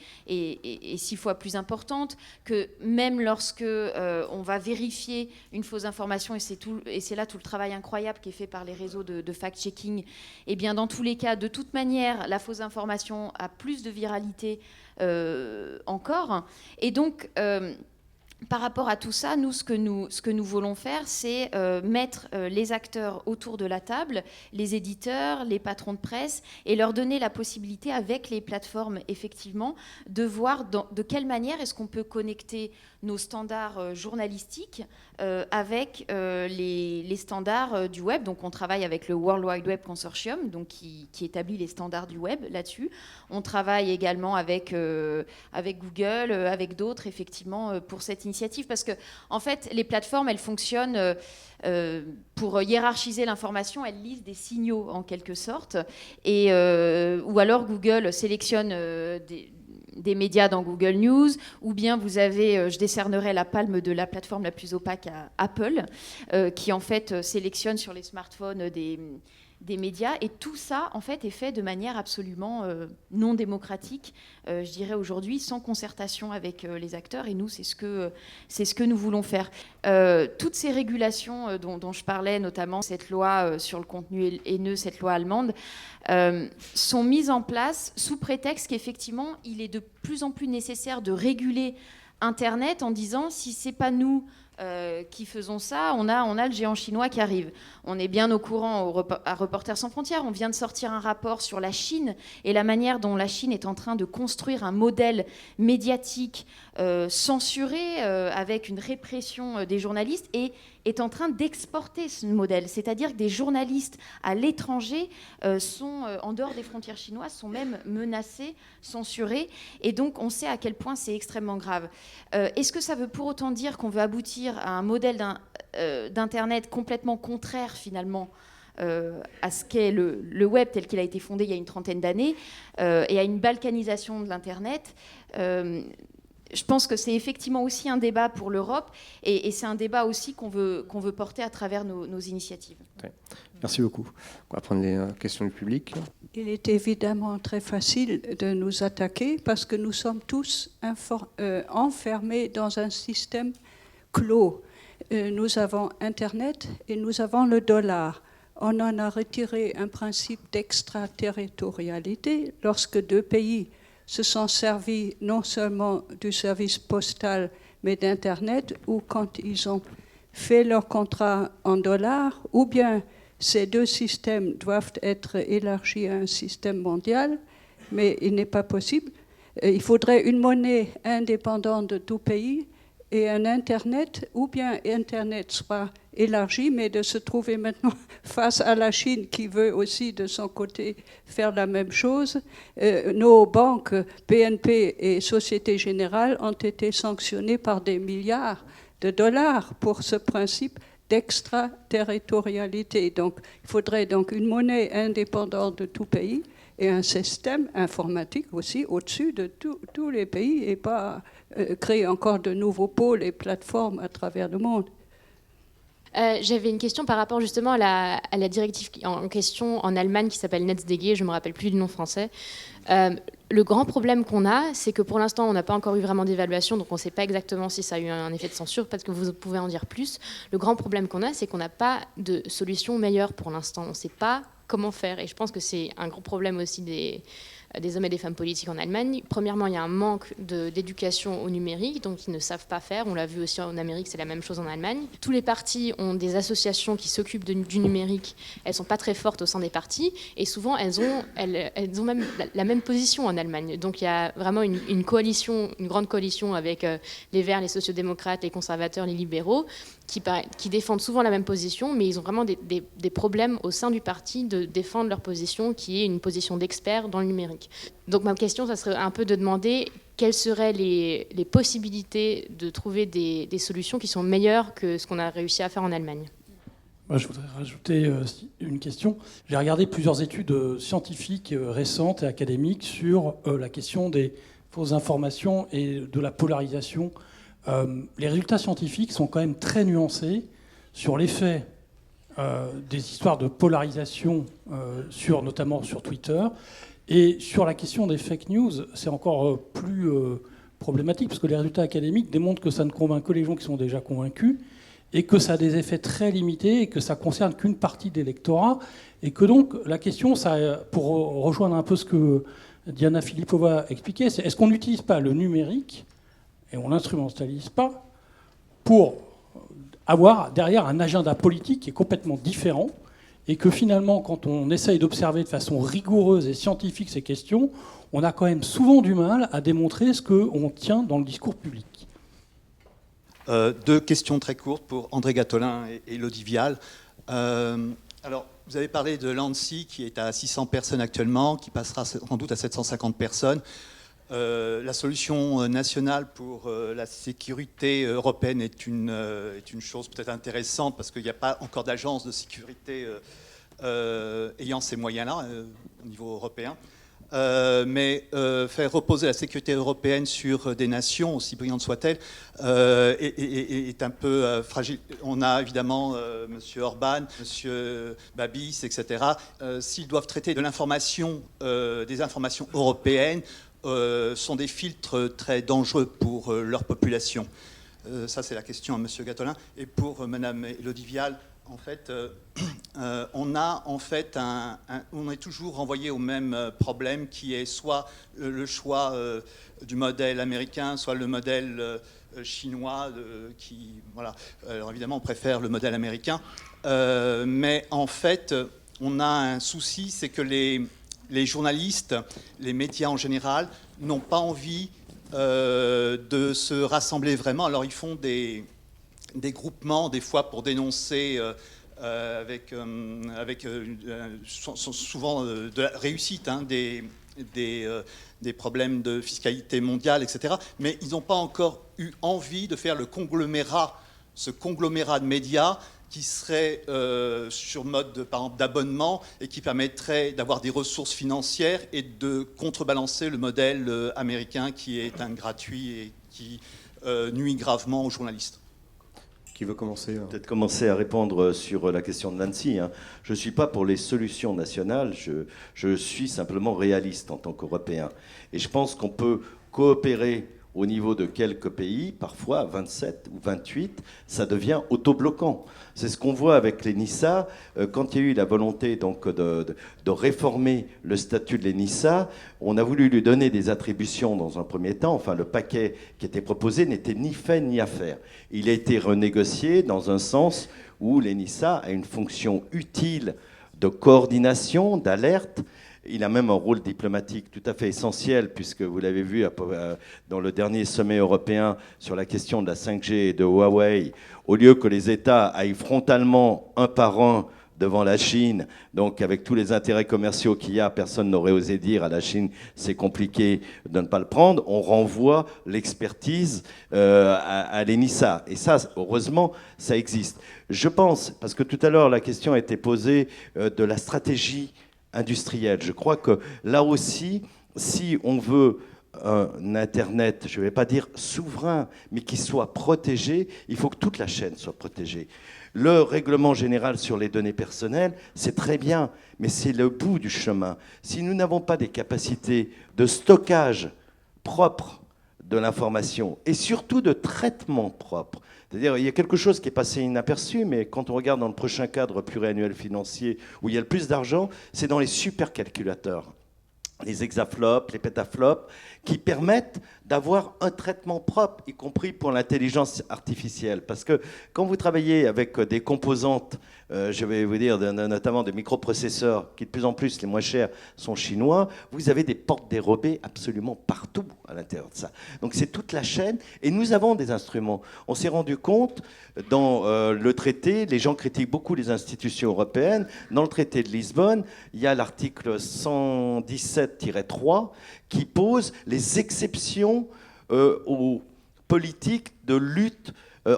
6 fois plus importante, que même lorsque on va vérifier une fausse information, et c'est là tout le travail incroyable qui est fait par les réseaux de fact-checking, et bien dans tous les cas, de toute manière, la fausse information a plus de viralité encore. Et donc par rapport à tout ça, nous, ce que nous voulons faire, c'est mettre les acteurs autour de la table, les éditeurs, les patrons de presse, et leur donner la possibilité, avec les plateformes, effectivement, de voir de quelle manière est-ce qu'on peut connecter nos standards journalistiques avec les standards du web. Donc on travaille avec le World Wide Web Consortium, donc qui établit les standards du web là-dessus. On travaille également avec Google, avec d'autres, effectivement, pour cette initiative, parce que en fait les plateformes, elles fonctionnent pour hiérarchiser l'information, elles lisent des signaux en quelque sorte, et ou alors Google sélectionne des médias dans Google News, ou bien vous avez, je décernerai la palme de la plateforme la plus opaque à Apple, qui en fait sélectionne sur les smartphones des médias, et tout ça en fait est fait de manière absolument non démocratique, je dirais aujourd'hui, sans concertation avec les acteurs, et nous c'est ce que nous voulons faire. Toutes ces régulations dont je parlais, notamment cette loi sur le contenu haineux, cette loi allemande, sont mises en place sous prétexte qu'effectivement il est de plus en plus nécessaire de réguler Internet, en disant si c'est pas nous qui faisons ça, on a le géant chinois qui arrive. On est bien au courant à Reporters sans frontières, on vient de sortir un rapport sur la Chine et la manière dont la Chine est en train de construire un modèle médiatique censuré, avec une répression des journalistes, et est en train d'exporter ce modèle. C'est-à-dire que des journalistes à l'étranger sont, en dehors des frontières chinoises, sont même menacés, censurés, et donc on sait à quel point c'est extrêmement grave. Est-ce que ça veut pour autant dire qu'on veut aboutir à un modèle d'Internet complètement contraire finalement à ce qu'est le web tel qu'il a été fondé il y a une trentaine d'années, et à une balkanisation de l'Internet? Je pense que c'est effectivement aussi un débat pour l'Europe, et c'est un débat aussi qu'on veut porter à travers nos initiatives. Ouais. Merci beaucoup. On va prendre les questions du public. Il est évidemment très facile de nous attaquer parce que nous sommes tous enfermés dans un système clos. Nous avons Internet et nous avons le dollar. On en a retiré un principe d'extraterritorialité lorsque deux pays se sont servis non seulement du service postal, mais d'Internet, ou quand ils ont fait leur contrat en dollars, ou bien ces deux systèmes doivent être élargis à un système mondial, mais il n'est pas possible. Il faudrait une monnaie indépendante de tout pays et un Internet, ou bien Internet soit élargi, mais de se trouver maintenant face à la Chine qui veut aussi de son côté faire la même chose. Nos banques, BNP et Société Générale, ont été sanctionnées par des milliards de dollars pour ce principe d'extraterritorialité. Donc, il faudrait donc une monnaie indépendante de tout pays et un système informatique aussi au-dessus de tous les pays et pas créer encore de nouveaux pôles et plateformes à travers le monde. J'avais une question par rapport justement à la directive en question en Allemagne qui s'appelle NetzDG, je ne me rappelle plus du nom français. Le grand problème qu'on a, c'est que pour l'instant, on n'a pas encore eu vraiment d'évaluation, donc on ne sait pas exactement si ça a eu un effet de censure, peut-être que vous pouvez en dire plus. Le grand problème qu'on a, c'est qu'on n'a pas de solution meilleure pour l'instant. On ne sait pas comment faire, et je pense que c'est un gros problème aussi des hommes et des femmes politiques en Allemagne. Premièrement, il y a un manque d'éducation au numérique, donc ils ne savent pas faire. On l'a vu aussi en Amérique, c'est la même chose en Allemagne. Tous les partis ont des associations qui s'occupent du numérique. Elles ne sont pas très fortes au sein des partis, et souvent elles ont même la même position en Allemagne. Donc il y a vraiment une coalition, une grande coalition avec les Verts, les sociodémocrates, les conservateurs, les libéraux, qui défendent souvent la même position, mais ils ont vraiment des problèmes au sein du parti de défendre leur position, qui est une position d'expert dans le numérique. Donc ma question, ça serait un peu de demander quelles seraient les possibilités de trouver des solutions qui sont meilleures que ce qu'on a réussi à faire en Allemagne. Moi, je voudrais rajouter une question. J'ai regardé plusieurs études scientifiques récentes et académiques sur la question des fausses informations et de la polarisation. Les résultats scientifiques sont quand même très nuancés sur l'effet des histoires de polarisation, notamment sur Twitter. Et sur la question des fake news, c'est encore plus problématique, parce que les résultats académiques démontrent que ça ne convainc que les gens qui sont déjà convaincus, et que ça a des effets très limités, et que ça ne concerne qu'une partie de l'électorat. Et que donc, la question, pour rejoindre un peu ce que Diana Filipova expliquait, c'est est-ce qu'on n'utilise pas le numérique, et on ne l'instrumentalise pas, pour avoir derrière un agenda politique qui est complètement différent, et que finalement, quand on essaye d'observer de façon rigoureuse et scientifique ces questions, on a quand même souvent du mal à démontrer ce qu'on tient dans le discours public. Deux questions très courtes pour André Gattolin et Élodie Vial. Alors, vous avez parlé de l'ANSSI qui est à 600 personnes actuellement, qui passera sans doute à 750 personnes. La solution nationale pour la sécurité européenne est une chose peut-être intéressante parce qu'il n'y a pas encore d'agence de sécurité ayant ces moyens-là au niveau européen. Mais faire reposer la sécurité européenne sur des nations, aussi brillantes soient-elles, est un peu fragile. On a évidemment M. Orban, M. Babis, etc. S'ils doivent traiter de l'information, des informations européennes, sont des filtres très dangereux pour leur population. Ça, c'est la question à M. Gattolin. Et pour Mme Élodie Vial, en fait, on est toujours renvoyé au même problème qui est soit le choix du modèle américain, soit le modèle chinois. Voilà. Alors évidemment, on préfère le modèle américain. Mais en fait, on a un souci, c'est que les journalistes, les médias en général, n'ont pas envie de se rassembler vraiment. Alors ils font des groupements, des fois pour dénoncer souvent de la réussite, hein, des problèmes de fiscalité mondiale, etc. Mais ils n'ont pas encore eu envie de faire ce conglomérat de médias qui serait sur mode par exemple d'abonnement et qui permettrait d'avoir des ressources financières et de contrebalancer le modèle américain qui est un gratuit et qui nuit gravement aux journalistes. Qui veut commencer Peut-être commencer à répondre sur la question de l'ANSSI. Je ne suis pas pour les solutions nationales, je suis simplement réaliste en tant qu'Européen. Et je pense qu'on peut coopérer au niveau de quelques pays, parfois 27 ou 28, ça devient autobloquant. C'est ce qu'on voit avec l'ENISA. Quand il y a eu la volonté donc, de réformer le statut de l'ENISA, on a voulu lui donner des attributions dans un premier temps. Enfin, le paquet qui était proposé n'était ni fait ni à faire. Il a été renégocié dans un sens où l'ENISA a une fonction utile de coordination, d'alerte. Il a même un rôle diplomatique tout à fait essentiel, puisque vous l'avez vu dans le dernier sommet européen sur la question de la 5G et de Huawei, au lieu que les États aillent frontalement, un par un, devant la Chine. Donc avec tous les intérêts commerciaux qu'il y a, personne n'aurait osé dire à la Chine c'est compliqué de ne pas le prendre. On renvoie l'expertise à l'ENISA. Et ça, heureusement, ça existe. Je pense, parce que tout à l'heure la question a été posée de la stratégie industrielle. Je crois que là aussi, si on veut un Internet, je ne vais pas dire souverain, mais qui soit protégé, il faut que toute la chaîne soit protégée. Le règlement général sur les données personnelles, c'est très bien, mais c'est le bout du chemin. Si nous n'avons pas des capacités de stockage propres de l'information et surtout de traitement propre, c'est-à-dire il y a quelque chose qui est passé inaperçu, mais quand on regarde dans le prochain cadre pluriannuel financier où il y a le plus d'argent, c'est dans les supercalculateurs, les hexaflops, les pétaflops, qui permettent d'avoir un traitement propre, y compris pour l'intelligence artificielle. Parce que quand vous travaillez avec des composantes, je vais vous dire notamment des microprocesseurs, qui de plus en plus, les moins chers, sont chinois, vous avez des portes dérobées absolument partout à l'intérieur de ça. Donc c'est toute la chaîne, et nous avons des instruments. On s'est rendu compte, dans le traité, les gens critiquent beaucoup les institutions européennes, dans le traité de Lisbonne, il y a l'article 117-3 qui pose les exceptions aux politiques de lutte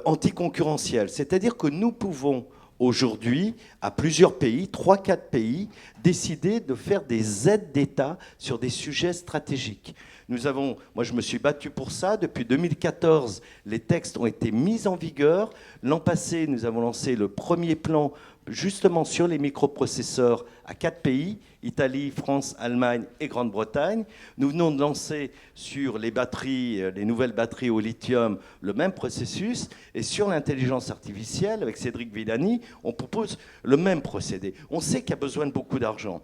anticoncurrentielle. C'est-à-dire que nous pouvons aujourd'hui, à plusieurs pays, 3-4 pays, décider de faire des aides d'État sur des sujets stratégiques. Moi je me suis battu pour ça, depuis 2014, les textes ont été mis en vigueur. L'an passé, nous avons lancé le premier plan justement sur les microprocesseurs à 4 pays, Italie, France, Allemagne et Grande-Bretagne. Nous venons de lancer sur les batteries, les nouvelles batteries au lithium, le même processus. Et sur l'intelligence artificielle, avec Cédric Villani, on propose le même procédé. On sait qu'il y a besoin de beaucoup d'argent.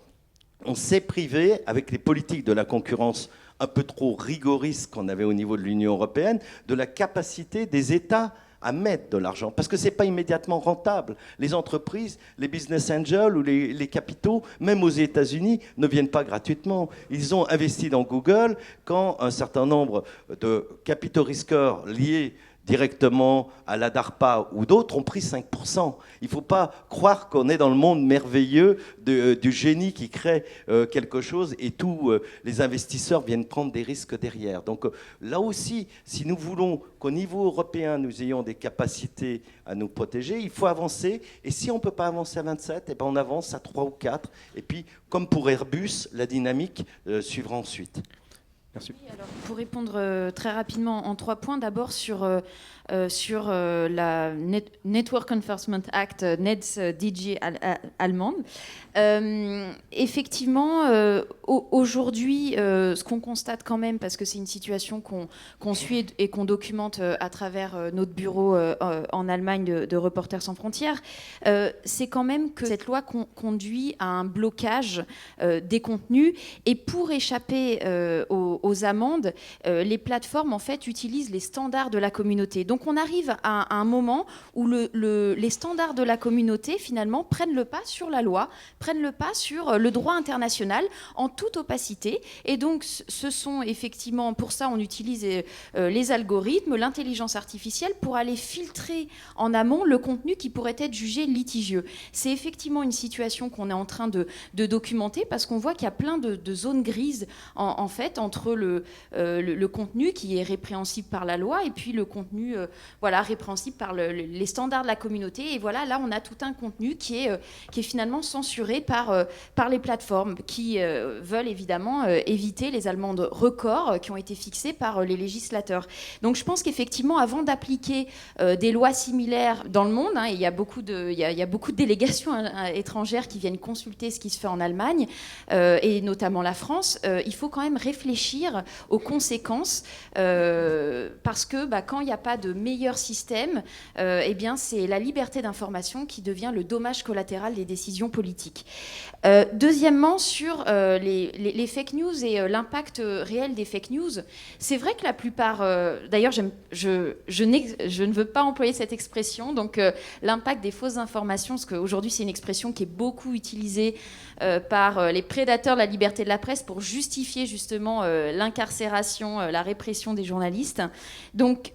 On s'est privé, avec les politiques de la concurrence un peu trop rigoristes qu'on avait au niveau de l'Union européenne, de la capacité des États à mettre de l'argent, parce que ce n'est pas immédiatement rentable. Les entreprises, les business angels ou les capitaux, même aux États-Unis, ne viennent pas gratuitement. Ils ont investi dans Google quand un certain nombre de capitaux risqueurs liés directement à la DARPA ou d'autres ont pris 5%. Il ne faut pas croire qu'on est dans le monde merveilleux du génie qui crée quelque chose et tous les investisseurs viennent prendre des risques derrière. Donc là aussi, si nous voulons qu'au niveau européen, nous ayons des capacités à nous protéger, il faut avancer. Et si on ne peut pas avancer à 27, eh ben on avance à 3 ou 4. Et puis, comme pour Airbus, la dynamique suivra ensuite. Merci. Oui, alors, pour répondre très rapidement en 3 points, d'abord sur la Network Enforcement Act, NetzDG allemande. Effectivement, aujourd'hui, ce qu'on constate quand même, parce que c'est une situation qu'on suit et qu'on documente à travers notre bureau en Allemagne de Reporters sans frontières, c'est quand même que cette loi conduit à un blocage des contenus. Et pour échapper aux amendes, les plateformes en fait utilisent les standards de la communauté. Donc on arrive à un moment où les standards de la communauté finalement prennent le pas sur la loi, prennent le pas sur le droit international en toute opacité. Et donc ce sont effectivement, pour ça on utilise les algorithmes, l'intelligence artificielle pour aller filtrer en amont le contenu qui pourrait être jugé litigieux. C'est effectivement une situation qu'on est en train de documenter parce qu'on voit qu'il y a plein de zones grises en fait entre le contenu qui est répréhensible par la loi et puis le contenu répréhensible par les standards de la communauté. Et voilà, là on a tout un contenu qui est finalement censuré par les plateformes qui veulent évidemment éviter les amendes records qui ont été fixées par les législateurs. Donc je pense qu'effectivement, avant d'appliquer des lois similaires dans le monde, il y a beaucoup de délégations étrangères qui viennent consulter ce qui se fait en Allemagne, et notamment la France, il faut quand même réfléchir aux conséquences, parce que quand il n'y a pas de meilleur système, c'est la liberté d'information qui devient le dommage collatéral des décisions politiques. Deuxièmement, sur les fake news et l'impact réel des fake news, c'est vrai que la plupart... D'ailleurs, je ne veux pas employer cette expression, donc l'impact des fausses informations, parce qu'aujourd'hui, c'est une expression qui est beaucoup utilisée par les prédateurs de la liberté de la presse pour justifier justement l'incarcération, la répression des journalistes. Donc,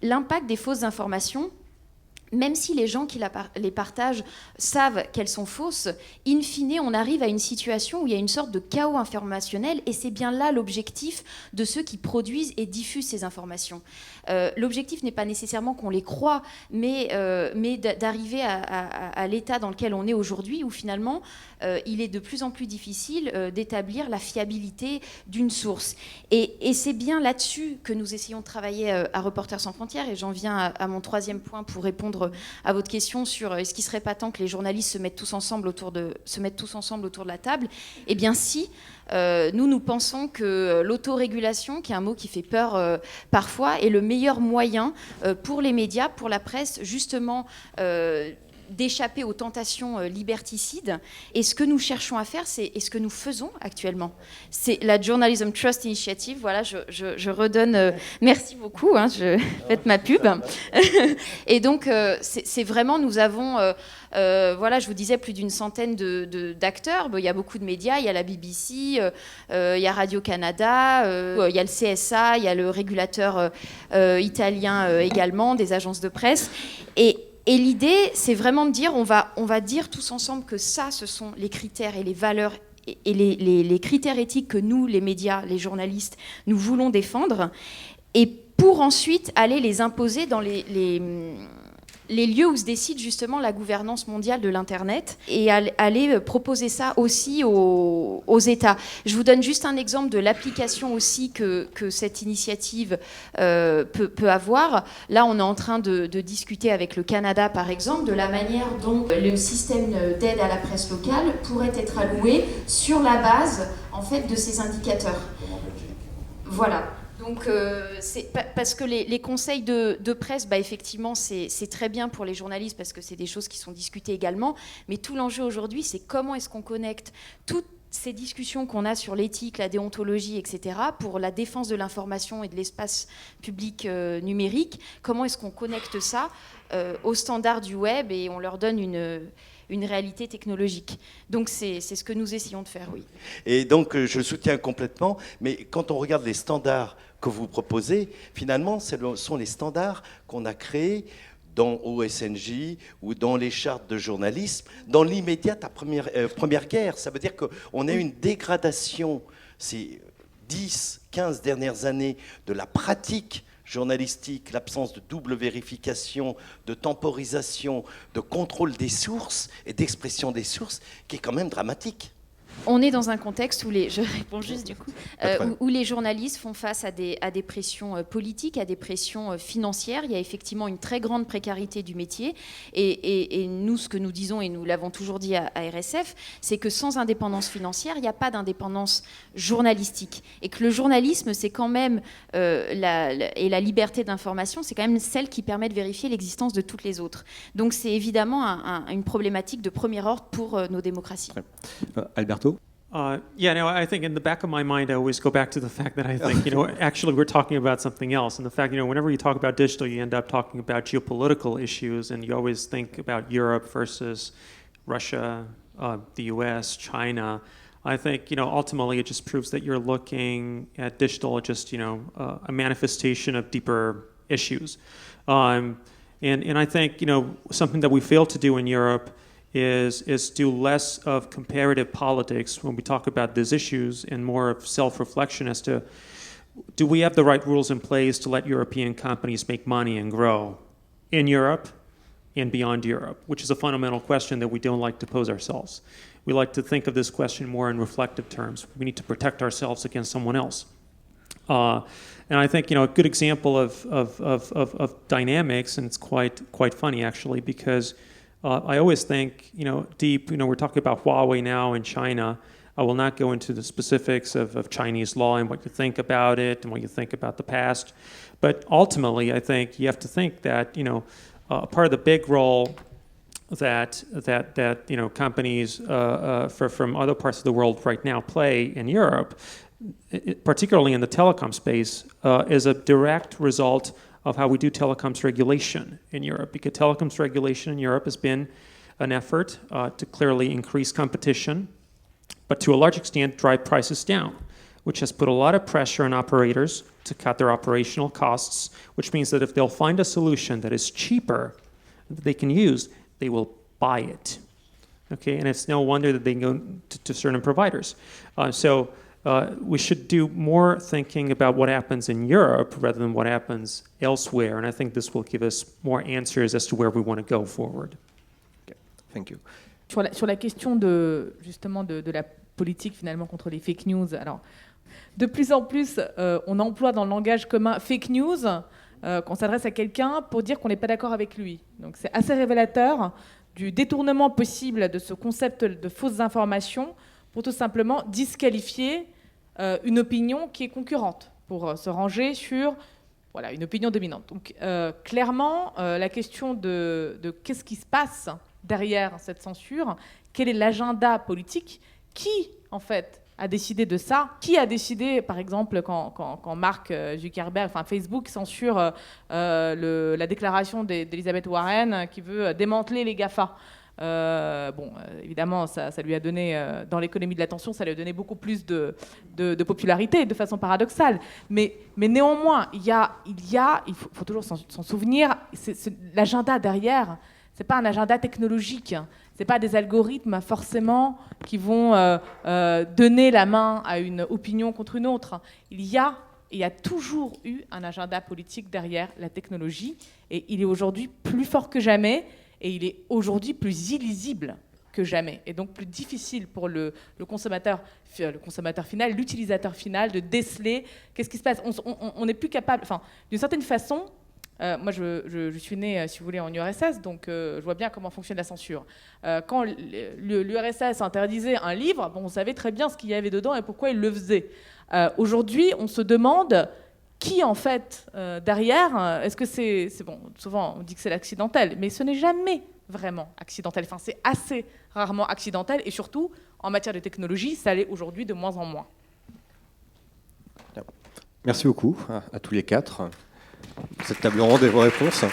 l'impact des fausses informations, même si les gens qui les partagent savent qu'elles sont fausses, in fine, on arrive à une situation où il y a une sorte de chaos informationnel, et c'est bien là l'objectif de ceux qui produisent et diffusent ces informations. L'objectif n'est pas nécessairement qu'on les croie, mais d'arriver à l'état dans lequel on est aujourd'hui, où finalement, il est de plus en plus difficile d'établir la fiabilité d'une source. Et c'est bien là-dessus que nous essayons de travailler à Reporters sans frontières, et j'en viens à mon troisième point pour répondre à votre question sur est-ce qu'il ne serait pas temps que les journalistes se mettent tous ensemble autour de la table. Eh bien si, nous pensons que l'autorégulation, qui est un mot qui fait peur parfois, est le meilleur moyen pour les médias, pour la presse, justement d'échapper aux tentations liberticides. Et ce que nous cherchons à faire, et ce que nous faisons actuellement, c'est la Journalism Trust Initiative. Voilà, je redonne... merci beaucoup, hein, je faites ma pub. Et donc, c'est vraiment, nous avons... voilà, je vous disais, plus d'une centaine d'acteurs. Il y a beaucoup de médias, il y a la BBC, il y a Radio-Canada, il y a le CSA, il y a le régulateur italien également, des agences de presse. Et l'idée, c'est vraiment de dire, on va dire tous ensemble que ça, ce sont les critères et les valeurs et les critères éthiques que nous, les médias, les journalistes, nous voulons défendre, et pour ensuite aller les imposer dans les lieux où se décide justement la gouvernance mondiale de l'Internet, et aller proposer ça aussi aux États. Je vous donne juste un exemple de l'application aussi que cette initiative peut avoir. Là, on est en train de discuter avec le Canada, par exemple, de la manière dont le système d'aide à la presse locale pourrait être alloué sur la base, en fait, de ces indicateurs. Voilà. Donc, parce que les conseils de presse, effectivement, c'est très bien pour les journalistes parce que c'est des choses qui sont discutées également. Mais tout l'enjeu aujourd'hui, c'est comment est-ce qu'on connecte toutes ces discussions qu'on a sur l'éthique, la déontologie, etc., pour la défense de l'information et de l'espace public numérique. Comment est-ce qu'on connecte ça aux standards du web et on leur donne une réalité technologique. Donc c'est ce que nous essayons de faire, oui. Et donc je soutiens complètement, mais quand on regarde les standards que vous proposez, finalement, ce sont les standards qu'on a créés dans OSNJ ou dans les chartes de journalisme, dans l'immédiate première guerre. Ça veut dire qu'on a une dégradation ces 10, 15 dernières années de la pratique journalistique, l'absence de double vérification, de temporisation, de contrôle des sources et d'expression des sources, qui est quand même dramatique. On est dans un contexte où je réponds juste du coup, où les journalistes font face à des pressions politiques, à des pressions financières. Il y a effectivement une très grande précarité du métier. Et nous, ce que nous disons, et nous l'avons toujours dit à RSF, c'est que sans indépendance financière, il n'y a pas d'indépendance journalistique. Et que le journalisme, c'est quand même, et la liberté d'information, c'est quand même celle qui permet de vérifier l'existence de toutes les autres. Donc c'est évidemment une problématique de premier ordre pour nos démocraties. Alberto? Yeah, no, I think in the back of my mind, I always go back to the fact that I think, actually we're talking about something else. And the fact, whenever you talk about digital, you end up talking about geopolitical issues, and you always think about Europe versus Russia, the US, China. I think, ultimately it just proves that you're looking at digital as just, a manifestation of deeper issues. And I think, something that we fail to do in Europe is do less of comparative politics when we talk about these issues and more of self-reflection as to, do we have the right rules in place to let European companies make money and grow in Europe and beyond Europe, which is a fundamental question that we don't like to pose ourselves. We like to think of this question more in reflective terms. We need to protect ourselves against someone else. And I think, a good example of dynamics, and it's quite funny actually, because I always think, deep, we're talking about Huawei now in China. I will not go into the specifics of Chinese law and what you think about it and what you think about the past. But ultimately, I think you have to think that, part of the big role that companies from other parts of the world right now play in Europe, particularly in the telecom space, is a direct result of how we do telecoms regulation in Europe, because telecoms regulation in Europe has been an effort to clearly increase competition, but to a large extent drive prices down, which has put a lot of pressure on operators to cut their operational costs, which means that if they'll find a solution that is cheaper that they can use, they will buy it. Okay, and it's no wonder that they go to certain providers. So we should do more thinking about what happens in Europe rather than what happens elsewhere, and I think this will give us more answers as to where we want to go forward. Okay. Thank you. Sur la question justement de la politique finalement contre les fake news, alors de plus en plus on emploie dans le langage commun fake news qu'on s'adresse à quelqu'un pour dire qu'on n'est pas d'accord avec lui. Donc c'est assez révélateur du détournement possible de ce concept de fausses informations pour tout simplement disqualifier une opinion qui est concurrente, pour se ranger sur une opinion dominante. Donc clairement, la question de qu'est-ce qui se passe derrière cette censure, quel est l'agenda politique, qui en fait a décidé de ça, qui a décidé par exemple quand Mark Zuckerberg, enfin Facebook censure la déclaration d'Elizabeth Warren qui veut démanteler les GAFA. Évidemment, ça lui a donné, dans l'économie de l'attention, ça lui a donné beaucoup plus de popularité, de façon paradoxale. Mais néanmoins, il faut toujours s'en souvenir, l'agenda derrière, c'est pas un agenda technologique, c'est pas des algorithmes forcément qui vont donner la main à une opinion contre une autre. Il y a toujours eu un agenda politique derrière la technologie, et il est aujourd'hui plus fort que jamais. Et il est aujourd'hui plus illisible que jamais, et donc plus difficile pour le consommateur final, l'utilisateur final, de déceler qu'est-ce qui se passe. On n'est plus capable, enfin, d'une certaine façon, moi je suis né, si vous voulez, en URSS, donc je vois bien comment fonctionne la censure. Quand l'URSS interdisait un livre, on savait très bien ce qu'il y avait dedans et pourquoi il le faisait. Aujourd'hui, on se demande qui, en fait, derrière, est-ce que c'est bon, souvent on dit que c'est l'accidentel, mais ce n'est jamais vraiment accidentel. Enfin, c'est assez rarement accidentel, et surtout, en matière de technologie, ça l'est aujourd'hui de moins en moins. Merci beaucoup à tous les quatre pour cette table ronde et vos réponses.